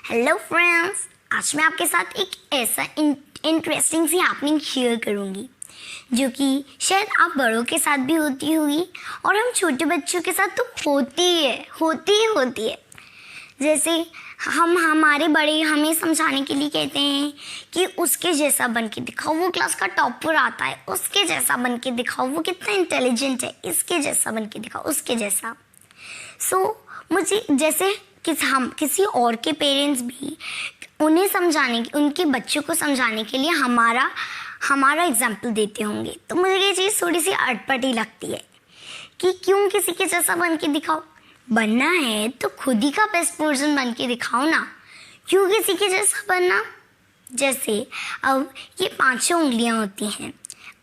Hello friends, आज मैं आपके साथ एक ऐसा इंटरेस्टिंग सी हैपनिंग शेयर करूंगी जो कि शायद आप बड़ों के साथ भी होती होगी और हम छोटे बच्चों के साथ तो होती है। जैसे हमारे बड़े हमें समझाने के लिए कहते हैं कि उसके जैसा बन के दिखाओ, वो क्लास का टॉपर आता है, उसके जैसा बन के दिखाओ, वो कितना इंटेलिजेंट है, इसके जैसा बन के दिखाओ, उसके जैसा। मुझे जैसे हम किसी और के पेरेंट्स भी उन्हें उनके बच्चों को समझाने के लिए हमारा एग्जाम्पल देते होंगे, तो मुझे ये चीज़ थोड़ी सी अटपटी लगती है कि क्यों किसी के जैसा बन के दिखाओ। बनना है तो खुद ही का बेस्ट वर्जन बन के दिखाओ ना, क्यों किसी के जैसा बनना। जैसे अब ये 5 उंगलियां होती हैं,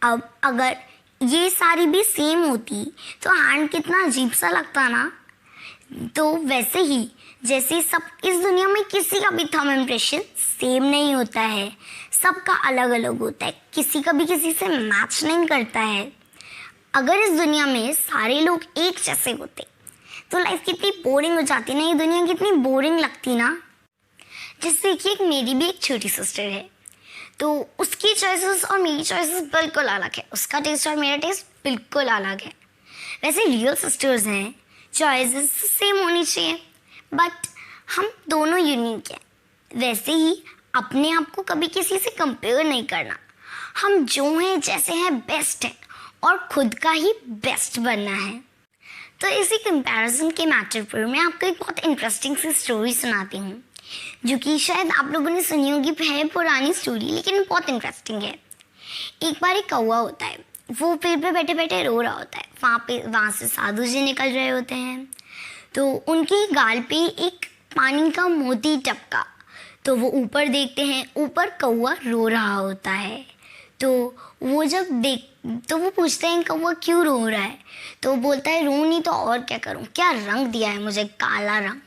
अब अगर ये सारी भी सेम होती तो हैंड कितना अजीब सा लगता ना। तो वैसे ही जैसे सब इस दुनिया में किसी का भी थंब इम्प्रेशन सेम नहीं होता है, सबका अलग अलग होता है, किसी का भी किसी से मैच नहीं करता है। अगर इस दुनिया में सारे लोग एक जैसे होते तो लाइफ कितनी बोरिंग हो जाती ना, ये दुनिया कितनी बोरिंग लगती ना। जैसे देखिए, मेरी भी एक छोटी सिस्टर है, तो उसकी चॉइसेस और मेरी चॉइसेस बिल्कुल अलग है, उसका टेस्ट और मेरा टेस्ट बिल्कुल अलग है। वैसे रियल सिस्टर्स हैं, चॉइसेस सेम होनी चाहिए, बट हम दोनों यूनिक हैं। वैसे ही अपने आप को कभी किसी से कंपेयर नहीं करना, हम जो हैं जैसे हैं बेस्ट है और खुद का ही बेस्ट बनना है। तो इसी कंपैरिजन के मैटर पर मैं आपको एक बहुत इंटरेस्टिंग सी स्टोरी सुनाती हूँ, जो कि शायद आप लोगों ने सुनी होगी, है पुरानी स्टोरी लेकिन बहुत इंटरेस्टिंग है। एक बार एक कौवा होता है, वो पेड़ पे बैठे बैठे रो रहा होता है। वहाँ से साधु जी निकल रहे होते हैं, तो उनकी गाल पे एक पानी का मोती टपका, तो वो ऊपर देखते हैं, ऊपर कौवा रो रहा होता है। तो वो पूछते हैं कौवा क्यों रो रहा है, तो वो बोलता है रो नहीं तो और क्या करूं, क्या रंग दिया है मुझे, काला रंग।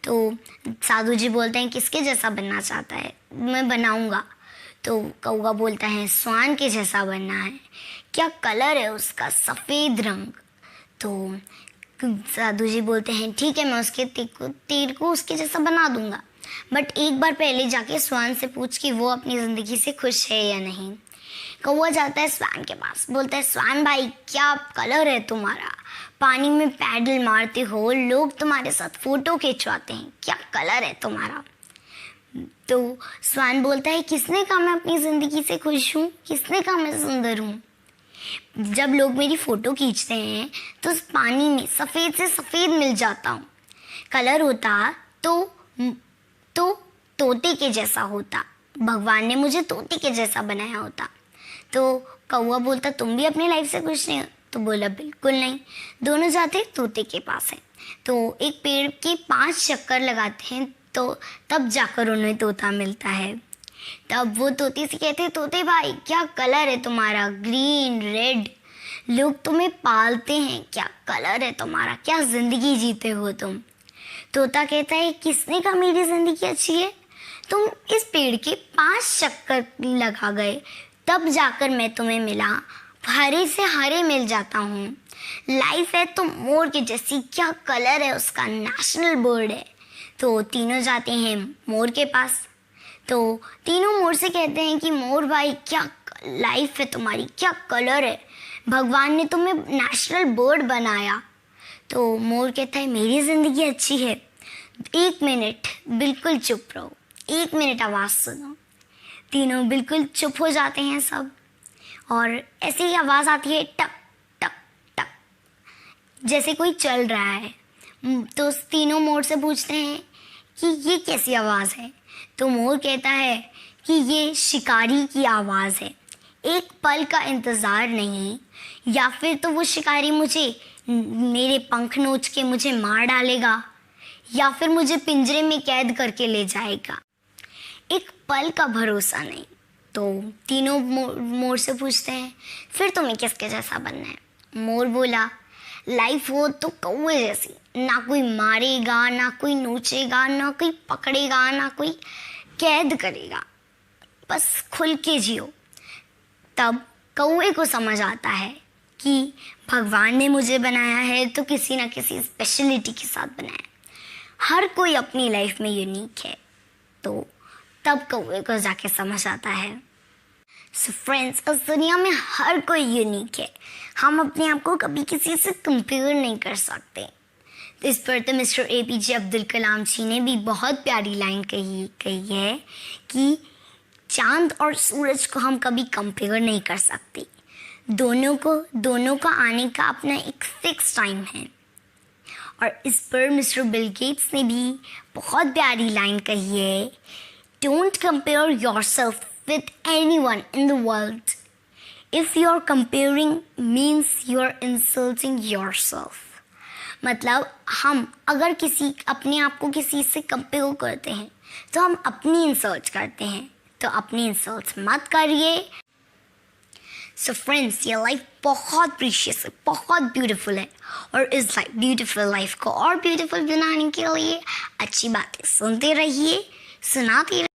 तो साधु जी बोलते हैं किसके जैसा बनना चाहता है, मैं बनाऊंगा। तो कौवा बोलता है स्वान के जैसा बनना है, क्या कलर है उसका, सफ़ेद रंग। तो साधु जी बोलते हैं ठीक है, मैं उसके तीर को उसके जैसा बना दूंगा, बट एक बार पहले जाके स्वान से पूछ कि वो अपनी ज़िंदगी से खुश है या नहीं। कौवा जाता है स्वान के पास, बोलता है स्वान भाई क्या कलर है तुम्हारा, पानी में पैडल मारते हो, लोग तुम्हारे साथ फ़ोटो खिंचवाते हैं, क्या कलर है तुम्हारा। तो स्वान बोलता है किसने कहा मैं अपनी ज़िंदगी से खुश हूँ, किसने कहा मैं सुंदर हूँ। जब लोग मेरी फ़ोटो खींचते हैं तो उस पानी में सफ़ेद से सफ़ेद मिल जाता हूँ, कलर होता तो तोते के जैसा होता, भगवान ने मुझे तोते के जैसा बनाया होता। तो कौवा बोलता तुम भी अपनी लाइफ से खुश नहीं हो, तो बोला बिल्कुल नहीं। दोनों जाते तोते के पास है, तो एक पेड़ के 5 चक्कर लगाते हैं, तो तब जाकर उन्हें तोता मिलता है। तब वो तोते से कहते हैं तोते भाई क्या कलर है तुम्हारा, ग्रीन रेड, लोग तुम्हें पालते हैं, क्या कलर है तुम्हारा, क्या ज़िंदगी जीते हो तुम। तोता कहता है किसने कहा मेरी ज़िंदगी अच्छी है, तुम इस पेड़ के 5 चक्कर लगा गए, तब जाकर मैं तुम्हें मिला, हरे से हरे मिल जाता हूँ। लाइफ है तो मोर के जैसी, क्या कलर है उसका, नेशनल बर्ड है। तो तीनों जाते हैं मोर के पास, तो तीनों मोर से कहते हैं कि मोर भाई क्या लाइफ है तुम्हारी, क्या कलर है, भगवान ने तुम्हें नेशनल बर्ड बनाया। तो मोर कहता है मेरी ज़िंदगी अच्छी है, 1 मिनट बिल्कुल चुप रहो, 1 मिनट आवाज़ सुनो। तीनों बिल्कुल चुप हो जाते हैं सब, और ऐसे ही आवाज़ आती है टक टक टक, जैसे कोई चल रहा है। तो तीनों मोर से पूछते हैं कि ये कैसी आवाज़ है। तो मोर कहता है कि ये शिकारी की आवाज़ है, एक पल का इंतज़ार नहीं, या फिर तो वो शिकारी मेरे पंख नोच के मुझे मार डालेगा, या फिर मुझे पिंजरे में कैद करके ले जाएगा, एक पल का भरोसा नहीं। तो तीनों मोर से पूछते हैं फिर तुम्हें किसके जैसा बनना है। मोर बोला लाइफ हो तो कौवे जैसी, ना कोई मारेगा, ना कोई नोचेगा, ना कोई पकड़ेगा, ना कोई कैद करेगा, बस खुल के जियो। तब कौवे को समझ आता है कि भगवान ने मुझे बनाया है तो किसी ना किसी स्पेशलिटी के साथ बनाया है। हर कोई अपनी लाइफ में यूनिक है, तो तब कौवे को जाके समझ आता है। सो फ्रेंड्स, इस दुनिया में हर कोई यूनिक है। हम अपने आप को कभी किसी से कंपेयर नहीं कर सकते। तो इस पर तो मिस्टर APJ अब्दुल कलाम जी ने भी बहुत प्यारी लाइन कही है कि चांद और सूरज को हम कभी कंपेयर नहीं कर सकते। दोनों का आने का अपना एक फिक्स टाइम है। और इस पर मिस्टर बिल गेट्स ने भी बहुत प्यारी लाइन कही है, don't compare yourself with anyone in the world. If you're comparing means you're insulting yourself. मतलब हम अगर अपने आप को किसी से कंपेयर करते हैं तो हम अपनी इंसल्ट करते हैं, तो अपनी इंसल्ट मत करिए। सो फ्रेंड्स, ये लाइफ बहुत प्रीशियस है, बहुत ब्यूटीफुल है, और इस ब्यूटीफुल लाइफ को और ब्यूटीफुल बनाने के लिए अच्छी बातें सुनते रहिए, सुनाते रहिए।